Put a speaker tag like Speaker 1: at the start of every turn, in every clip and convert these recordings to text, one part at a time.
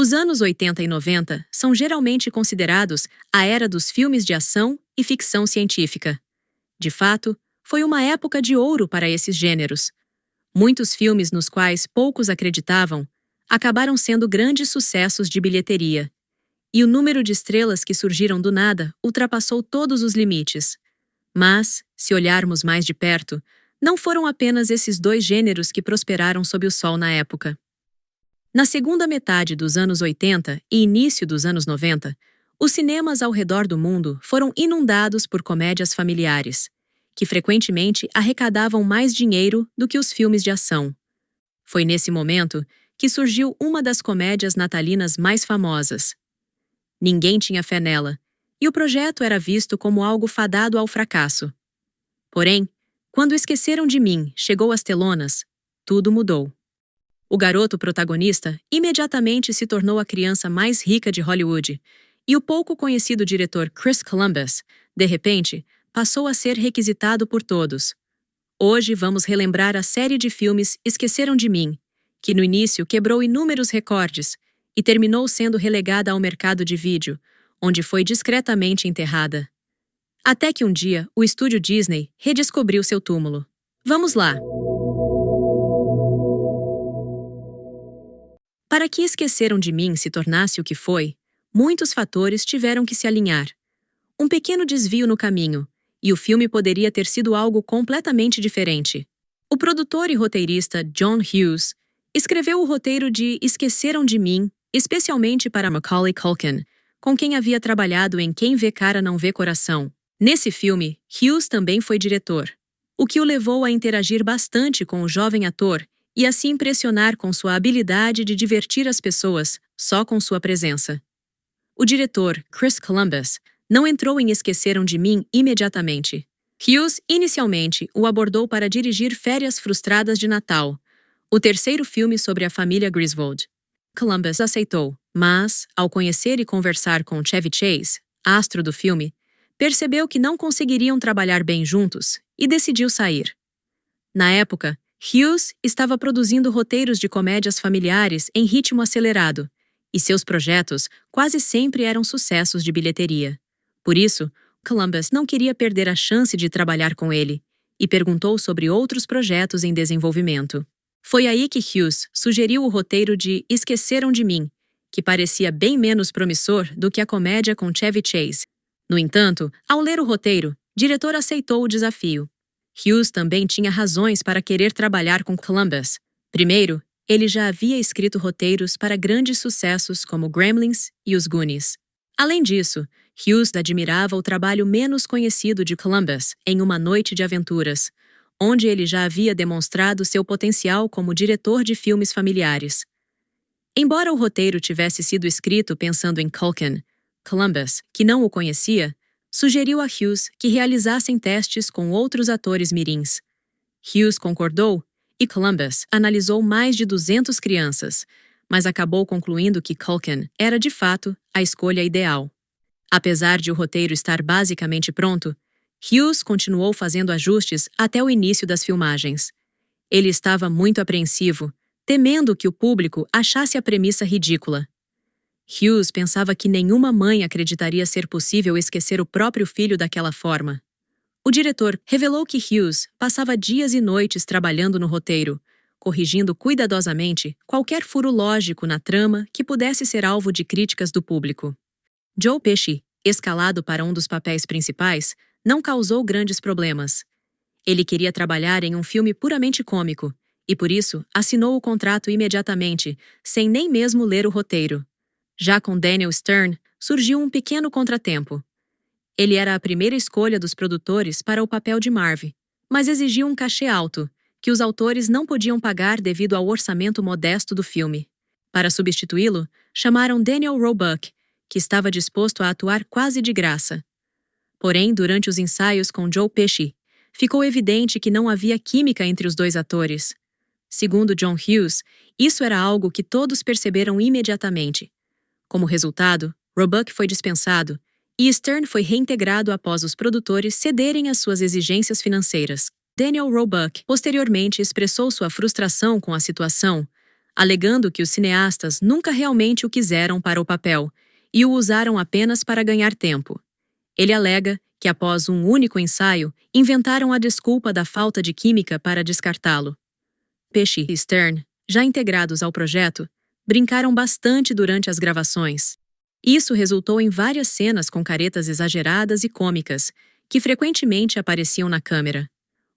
Speaker 1: Os anos 80 e 90 são geralmente considerados a era dos filmes de ação e ficção científica. De fato, foi uma época de ouro para esses gêneros. Muitos filmes nos quais poucos acreditavam acabaram sendo grandes sucessos de bilheteria. E o número de estrelas que surgiram do nada ultrapassou todos os limites. Mas, se olharmos mais de perto, não foram apenas esses dois gêneros que prosperaram sob o sol na época. Na segunda metade dos anos 80 e início dos anos 90, os cinemas ao redor do mundo foram inundados por comédias familiares, que frequentemente arrecadavam mais dinheiro do que os filmes de ação. Foi nesse momento que surgiu uma das comédias natalinas mais famosas. Ninguém tinha fé nela, e o projeto era visto como algo fadado ao fracasso. Porém, quando Esqueceram de Mim chegou às telonas, tudo mudou. O garoto protagonista imediatamente se tornou a criança mais rica de Hollywood, e o pouco conhecido diretor Chris Columbus, de repente, passou a ser requisitado por todos. Hoje vamos relembrar a série de filmes Esqueceram de Mim, que no início quebrou inúmeros recordes e terminou sendo relegada ao mercado de vídeo, onde foi discretamente enterrada. Até que um dia, o estúdio Disney redescobriu seu túmulo. Vamos lá! Para que Esqueceram de Mim se tornasse o que foi, muitos fatores tiveram que se alinhar. Um pequeno desvio no caminho, e o filme poderia ter sido algo completamente diferente. O produtor e roteirista John Hughes escreveu o roteiro de Esqueceram de Mim especialmente para Macaulay Culkin, com quem havia trabalhado em Quem Vê Cara Não Vê Coração. Nesse filme, Hughes também foi diretor, o que o levou a interagir bastante com o jovem ator e a se impressionar com sua habilidade de divertir as pessoas só com sua presença. O diretor, Chris Columbus, não entrou em Esqueceram de Mim imediatamente. Hughes inicialmente o abordou para dirigir Férias Frustradas de Natal, o terceiro filme sobre a família Griswold. Columbus aceitou, mas, ao conhecer e conversar com Chevy Chase, astro do filme, percebeu que não conseguiriam trabalhar bem juntos e decidiu sair. Na época, Hughes estava produzindo roteiros de comédias familiares em ritmo acelerado, e seus projetos quase sempre eram sucessos de bilheteria. Por isso, Columbus não queria perder a chance de trabalhar com ele e perguntou sobre outros projetos em desenvolvimento. Foi aí que Hughes sugeriu o roteiro de Esqueceram de Mim, que parecia bem menos promissor do que a comédia com Chevy Chase. No entanto, ao ler o roteiro, o diretor aceitou o desafio. Hughes também tinha razões para querer trabalhar com Columbus. Primeiro, ele já havia escrito roteiros para grandes sucessos como Gremlins e Os Goonies. Além disso, Hughes admirava o trabalho menos conhecido de Columbus em Uma Noite de Aventuras, onde ele já havia demonstrado seu potencial como diretor de filmes familiares. Embora o roteiro tivesse sido escrito pensando em Culkin, Columbus, que não o conhecia, sugeriu a Hughes que realizassem testes com outros atores mirins. Hughes concordou e Columbus analisou mais de 200 crianças, mas acabou concluindo que Culkin era, de fato, a escolha ideal. Apesar de o roteiro estar basicamente pronto, Hughes continuou fazendo ajustes até o início das filmagens. Ele estava muito apreensivo, temendo que o público achasse a premissa ridícula. Hughes pensava que nenhuma mãe acreditaria ser possível esquecer o próprio filho daquela forma. O diretor revelou que Hughes passava dias e noites trabalhando no roteiro, corrigindo cuidadosamente qualquer furo lógico na trama que pudesse ser alvo de críticas do público. Joe Pesci, escalado para um dos papéis principais, não causou grandes problemas. Ele queria trabalhar em um filme puramente cômico, e por isso assinou o contrato imediatamente, sem nem mesmo ler o roteiro. Já com Daniel Stern, surgiu um pequeno contratempo. Ele era a primeira escolha dos produtores para o papel de Marv, mas exigia um cachê alto, que os autores não podiam pagar devido ao orçamento modesto do filme. Para substituí-lo, chamaram Daniel Roebuck, que estava disposto a atuar quase de graça. Porém, durante os ensaios com Joe Pesci, ficou evidente que não havia química entre os dois atores. Segundo John Hughes, isso era algo que todos perceberam imediatamente. Como resultado, Roebuck foi dispensado e Stern foi reintegrado após os produtores cederem às suas exigências financeiras. Daniel Roebuck posteriormente expressou sua frustração com a situação, alegando que os cineastas nunca realmente o quiseram para o papel e o usaram apenas para ganhar tempo. Ele alega que, após um único ensaio, inventaram a desculpa da falta de química para descartá-lo. Pesci e Stern, já integrados ao projeto, brincaram bastante durante as gravações. Isso resultou em várias cenas com caretas exageradas e cômicas, que frequentemente apareciam na câmera.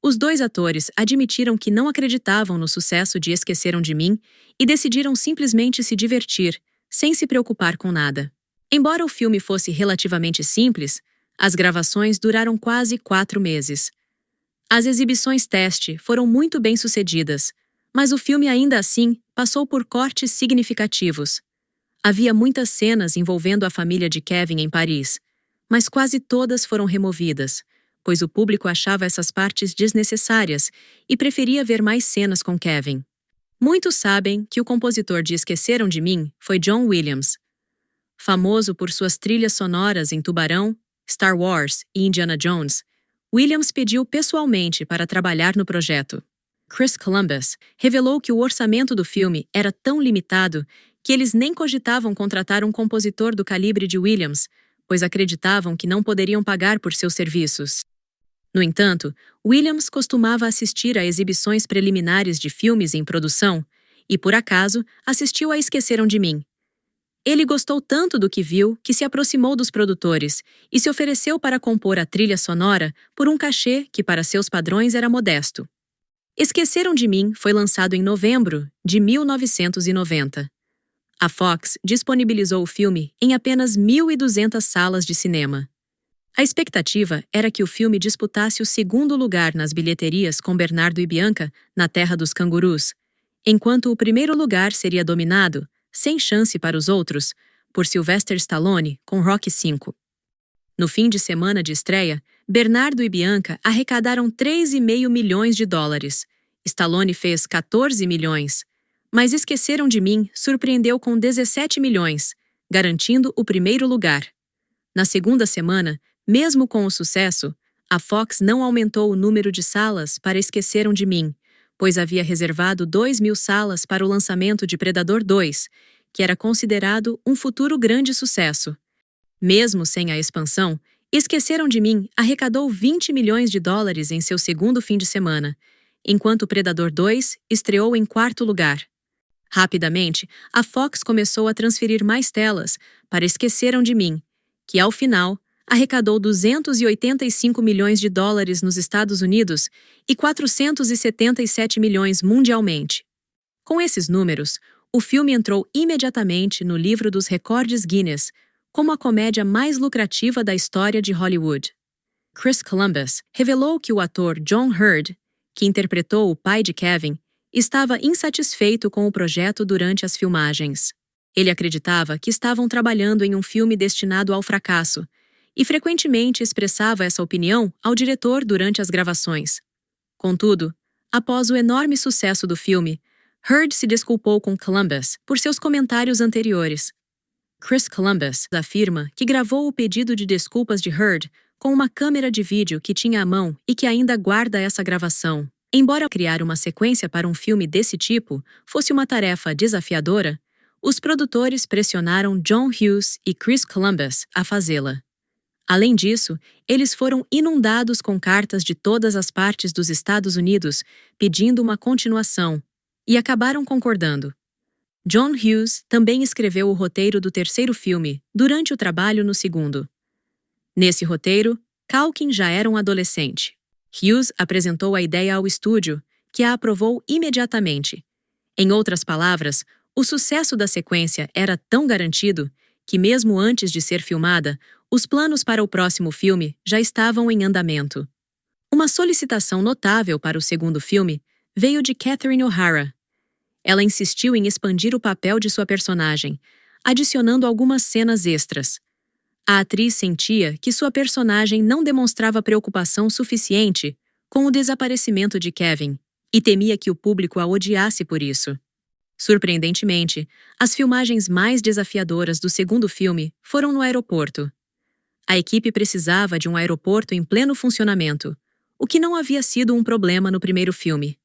Speaker 1: Os dois atores admitiram que não acreditavam no sucesso de Esqueceram de Mim e decidiram simplesmente se divertir, sem se preocupar com nada. Embora o filme fosse relativamente simples, as gravações duraram quase 4 meses. As exibições teste foram muito bem sucedidas, mas o filme ainda assim passou por cortes significativos. Havia muitas cenas envolvendo a família de Kevin em Paris, mas quase todas foram removidas, pois o público achava essas partes desnecessárias e preferia ver mais cenas com Kevin. Muitos sabem que o compositor de Esqueceram de Mim foi John Williams. Famoso por suas trilhas sonoras em Tubarão, Star Wars e Indiana Jones, Williams pediu pessoalmente para trabalhar no projeto. Chris Columbus revelou que o orçamento do filme era tão limitado que eles nem cogitavam contratar um compositor do calibre de Williams, pois acreditavam que não poderiam pagar por seus serviços. No entanto, Williams costumava assistir a exibições preliminares de filmes em produção e, por acaso, assistiu a Esqueceram de Mim. Ele gostou tanto do que viu que se aproximou dos produtores e se ofereceu para compor a trilha sonora por um cachê que, para seus padrões, era modesto. Esqueceram de Mim foi lançado em novembro de 1990. A Fox disponibilizou o filme em apenas 1.200 salas de cinema. A expectativa era que o filme disputasse o segundo lugar nas bilheterias com Bernardo e Bianca, na Terra dos Cangurus, enquanto o primeiro lugar seria dominado, sem chance para os outros, por Sylvester Stallone com Rocky V. No fim de semana de estreia, Bernardo e Bianca arrecadaram 3,5 milhões de dólares. Stallone fez 14 milhões. Mas Esqueceram de Mim surpreendeu com 17 milhões, garantindo o primeiro lugar. Na segunda semana, mesmo com o sucesso, a Fox não aumentou o número de salas para Esqueceram de Mim, pois havia reservado 2.000 salas para o lançamento de Predador 2, que era considerado um futuro grande sucesso. Mesmo sem a expansão, Esqueceram de Mim arrecadou 20 milhões de dólares em seu segundo fim de semana, enquanto Predador 2 estreou em quarto lugar. Rapidamente, a Fox começou a transferir mais telas para Esqueceram de Mim, que, ao final, arrecadou 285 milhões de dólares nos Estados Unidos e 477 milhões mundialmente. Com esses números, o filme entrou imediatamente no livro dos recordes Guinness como a comédia mais lucrativa da história de Hollywood. Chris Columbus revelou que o ator John Hurt, que interpretou o pai de Kevin, estava insatisfeito com o projeto durante as filmagens. Ele acreditava que estavam trabalhando em um filme destinado ao fracasso e frequentemente expressava essa opinião ao diretor durante as gravações. Contudo, após o enorme sucesso do filme, Hurd se desculpou com Columbus por seus comentários anteriores. Chris Columbus afirma que gravou o pedido de desculpas de Hurd com uma câmera de vídeo que tinha à mão e que ainda guarda essa gravação. Embora criar uma sequência para um filme desse tipo fosse uma tarefa desafiadora, os produtores pressionaram John Hughes e Chris Columbus a fazê-la. Além disso, eles foram inundados com cartas de todas as partes dos Estados Unidos pedindo uma continuação, e acabaram concordando. John Hughes também escreveu o roteiro do terceiro filme durante o trabalho no segundo. Nesse roteiro, Culkin já era um adolescente. Hughes apresentou a ideia ao estúdio, que a aprovou imediatamente. Em outras palavras, o sucesso da sequência era tão garantido que, mesmo antes de ser filmada, os planos para o próximo filme já estavam em andamento. Uma solicitação notável para o segundo filme veio de Catherine O'Hara. Ela insistiu em expandir o papel de sua personagem, adicionando algumas cenas extras. A atriz sentia que sua personagem não demonstrava preocupação suficiente com o desaparecimento de Kevin e temia que o público a odiasse por isso. Surpreendentemente, as filmagens mais desafiadoras do segundo filme foram no aeroporto. A equipe precisava de um aeroporto em pleno funcionamento, o que não havia sido um problema no primeiro filme.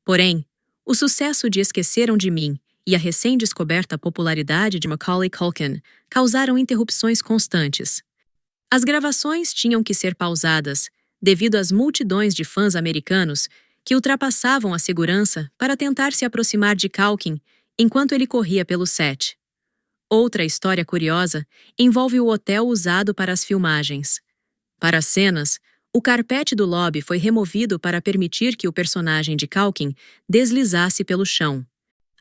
Speaker 1: Porém, o sucesso de Esqueceram de Mim e a recém-descoberta popularidade de Macaulay Culkin causaram interrupções constantes. As gravações tinham que ser pausadas devido às multidões de fãs americanos que ultrapassavam a segurança para tentar se aproximar de Culkin enquanto ele corria pelo set. Outra história curiosa envolve o hotel usado para as filmagens. Para as cenas, o carpete do lobby foi removido para permitir que o personagem de Culkin deslizasse pelo chão.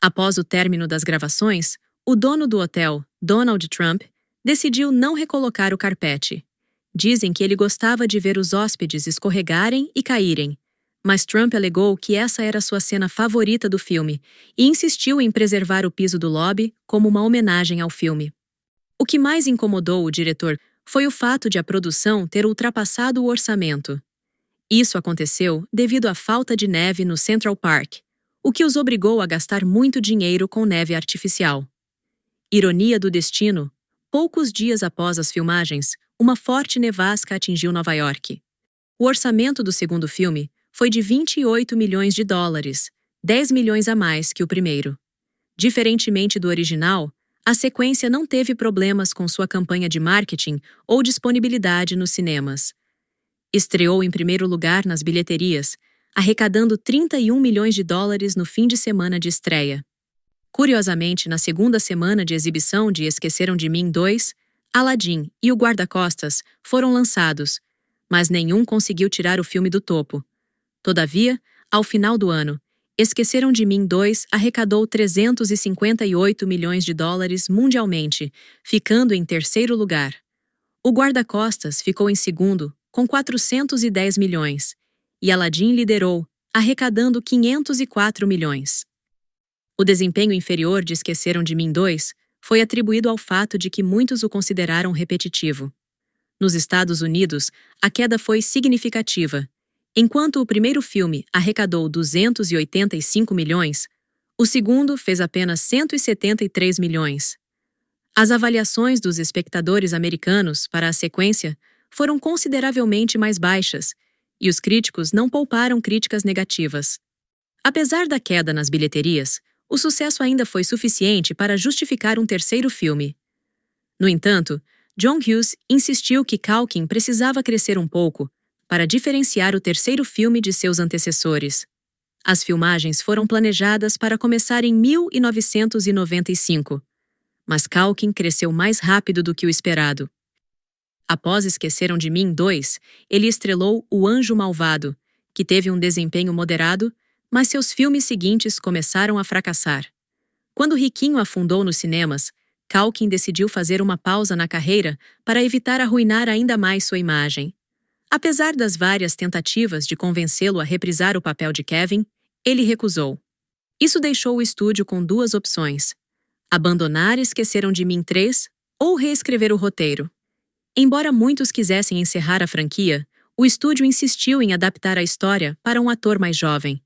Speaker 1: Após o término das gravações, o dono do hotel, Donald Trump, decidiu não recolocar o carpete. Dizem que ele gostava de ver os hóspedes escorregarem e caírem, mas Trump alegou que essa era sua cena favorita do filme e insistiu em preservar o piso do lobby como uma homenagem ao filme. O que mais incomodou o diretor foi o fato de a produção ter ultrapassado o orçamento. Isso aconteceu devido à falta de neve no Central Park, o que os obrigou a gastar muito dinheiro com neve artificial. Ironia do destino, poucos dias após as filmagens, uma forte nevasca atingiu Nova York. O orçamento do segundo filme foi de $28 milhões, 10 milhões a mais que o primeiro. Diferentemente do original, a sequência não teve problemas com sua campanha de marketing ou disponibilidade nos cinemas. Estreou em primeiro lugar nas bilheterias, arrecadando $31 milhões no fim de semana de estreia. Curiosamente, na segunda semana de exibição de Esqueceram de Mim 2, Aladdin e O Guarda-Costas foram lançados, mas nenhum conseguiu tirar o filme do topo. Todavia, ao final do ano, Esqueceram de Mim 2 arrecadou $358 milhões mundialmente, ficando em terceiro lugar. O Guarda-Costas ficou em segundo, com $410 milhões, e Aladdin liderou, arrecadando $504 milhões. O desempenho inferior de Esqueceram de Mim 2 foi atribuído ao fato de que muitos o consideraram repetitivo. Nos Estados Unidos, a queda foi significativa. Enquanto o primeiro filme arrecadou $285 milhões, o segundo fez apenas $173 milhões. As avaliações dos espectadores americanos para a sequência foram consideravelmente mais baixas, e os críticos não pouparam críticas negativas. Apesar da queda nas bilheterias, o sucesso ainda foi suficiente para justificar um terceiro filme. No entanto, John Hughes insistiu que Culkin precisava crescer um pouco para diferenciar o terceiro filme de seus antecessores. As filmagens foram planejadas para começar em 1995, mas Culkin cresceu mais rápido do que o esperado. Após Esqueceram de Mim 2, ele estrelou O Anjo Malvado, que teve um desempenho moderado, mas seus filmes seguintes começaram a fracassar. Quando Riquinho afundou nos cinemas, Culkin decidiu fazer uma pausa na carreira para evitar arruinar ainda mais sua imagem. Apesar das várias tentativas de convencê-lo a reprisar o papel de Kevin, ele recusou. Isso deixou o estúdio com duas opções: abandonar Esqueceram de Mim 3 ou reescrever o roteiro. Embora muitos quisessem encerrar a franquia, o estúdio insistiu em adaptar a história para um ator mais jovem.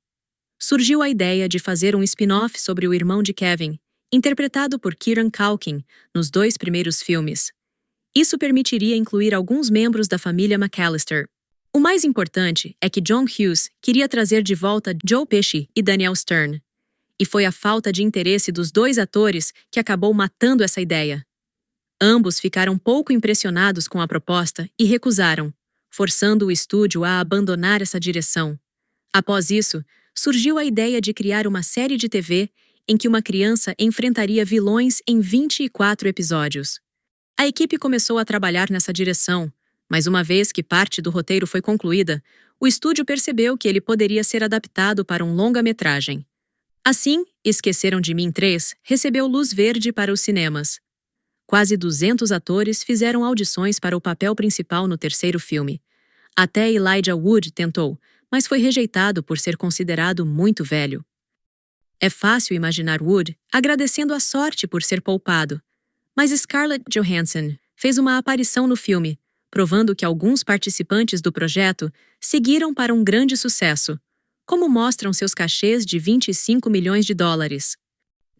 Speaker 1: Surgiu a ideia de fazer um spin-off sobre o irmão de Kevin, interpretado por Kieran Culkin, nos 2 primeiros filmes. Isso permitiria incluir alguns membros da família McAllister. O mais importante é que John Hughes queria trazer de volta Joe Pesci e Daniel Stern. E foi a falta de interesse dos 2 atores que acabou matando essa ideia. Ambos ficaram pouco impressionados com a proposta e recusaram, forçando o estúdio a abandonar essa direção. Após isso, surgiu a ideia de criar uma série de TV em que uma criança enfrentaria vilões em 24 episódios. A equipe começou a trabalhar nessa direção, mas uma vez que parte do roteiro foi concluída, o estúdio percebeu que ele poderia ser adaptado para um longa-metragem. Assim, Esqueceram de Mim 3 recebeu luz verde para os cinemas. Quase 200 atores fizeram audições para o papel principal no terceiro filme. Até Elijah Wood tentou, mas foi rejeitado por ser considerado muito velho. É fácil imaginar Wood agradecendo a sorte por ser poupado, mas Scarlett Johansson fez uma aparição no filme, provando que alguns participantes do projeto seguiram para um grande sucesso, como mostram seus cachês de $25 milhões.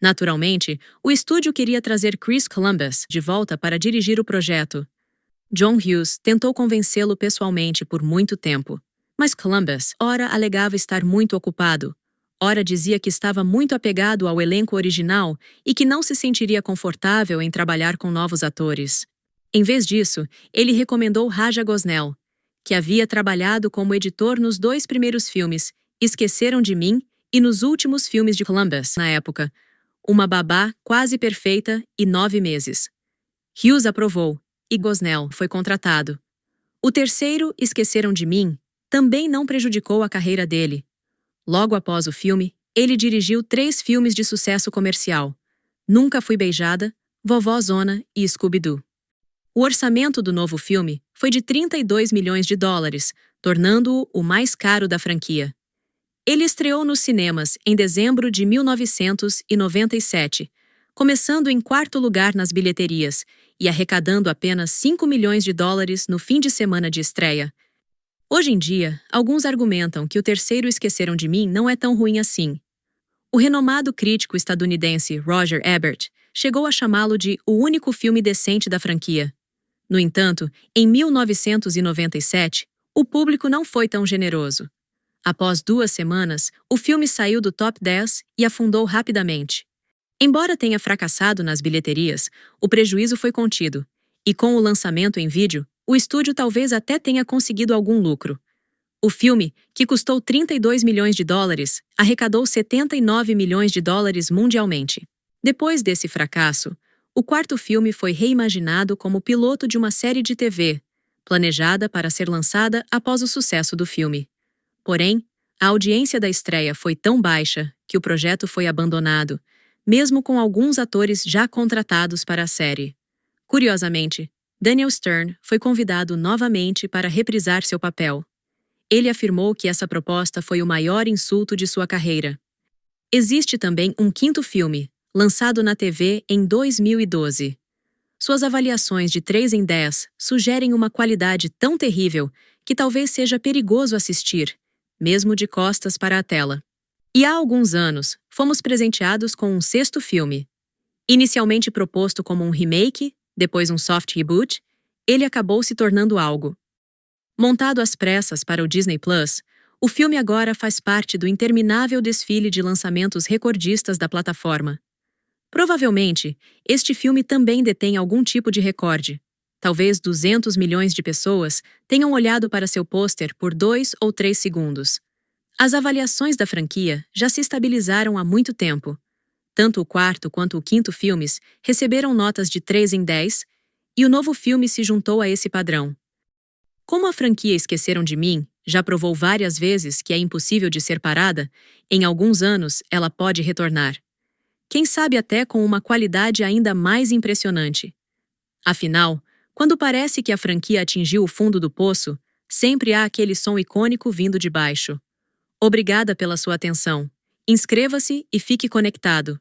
Speaker 1: Naturalmente, o estúdio queria trazer Chris Columbus de volta para dirigir o projeto. John Hughes tentou convencê-lo pessoalmente por muito tempo, mas Columbus ora alegava estar muito ocupado, ora dizia que estava muito apegado ao elenco original e que não se sentiria confortável em trabalhar com novos atores. Em vez disso, ele recomendou Raja Gosnell, que havia trabalhado como editor nos 2 primeiros filmes, Esqueceram de Mim e nos últimos filmes de Columbus, na época, Uma Babá Quase Perfeita e 9 Meses. Hughes aprovou, e Gosnell foi contratado. O terceiro, Esqueceram de Mim, também não prejudicou a carreira dele. Logo após o filme, ele dirigiu 3 filmes de sucesso comercial: Nunca Fui Beijada, Vovó Zona e Scooby-Doo. O orçamento do novo filme foi de $32 milhões, tornando-o o mais caro da franquia. Ele estreou nos cinemas em dezembro de 1997, começando em 4º lugar nas bilheterias e arrecadando apenas $5 milhões no fim de semana de estreia. Hoje em dia, alguns argumentam que o terceiro Esqueceram de Mim não é tão ruim assim. O renomado crítico estadunidense Roger Ebert chegou a chamá-lo de o único filme decente da franquia. No entanto, em 1997, o público não foi tão generoso. Após 2 semanas, o filme saiu do top 10 e afundou rapidamente. Embora tenha fracassado nas bilheterias, o prejuízo foi contido, e com o lançamento em vídeo, o estúdio talvez até tenha conseguido algum lucro. O filme, que custou $32 milhões, arrecadou $79 milhões mundialmente. Depois desse fracasso, o 4º filme foi reimaginado como piloto de uma série de TV, planejada para ser lançada após o sucesso do filme. Porém, a audiência da estreia foi tão baixa que o projeto foi abandonado, mesmo com alguns atores já contratados para a série. Curiosamente, Daniel Stern foi convidado novamente para reprisar seu papel. Ele afirmou que essa proposta foi o maior insulto de sua carreira. Existe também um 5º filme, lançado na TV em 2012. Suas avaliações de 3 em 10 sugerem uma qualidade tão terrível que talvez seja perigoso assistir, mesmo de costas para a tela. E há alguns anos, fomos presenteados com um 6º filme. Inicialmente proposto como um remake, depois um soft reboot, ele acabou se tornando algo. Montado às pressas para o Disney Plus, o filme agora faz parte do interminável desfile de lançamentos recordistas da plataforma. Provavelmente, este filme também detém algum tipo de recorde. Talvez 200 milhões de pessoas tenham olhado para seu pôster por 2 ou 3 segundos. As avaliações da franquia já se estabilizaram há muito tempo. Tanto o 4º quanto o 5º filmes receberam notas de 3 em 10, e o novo filme se juntou a esse padrão. Como a franquia Esqueceram de Mim já provou várias vezes que é impossível de ser parada, em alguns anos ela pode retornar. Quem sabe até com uma qualidade ainda mais impressionante. Afinal, quando parece que a franquia atingiu o fundo do poço, sempre há aquele som icônico vindo de baixo. Obrigada pela sua atenção. Inscreva-se e fique conectado.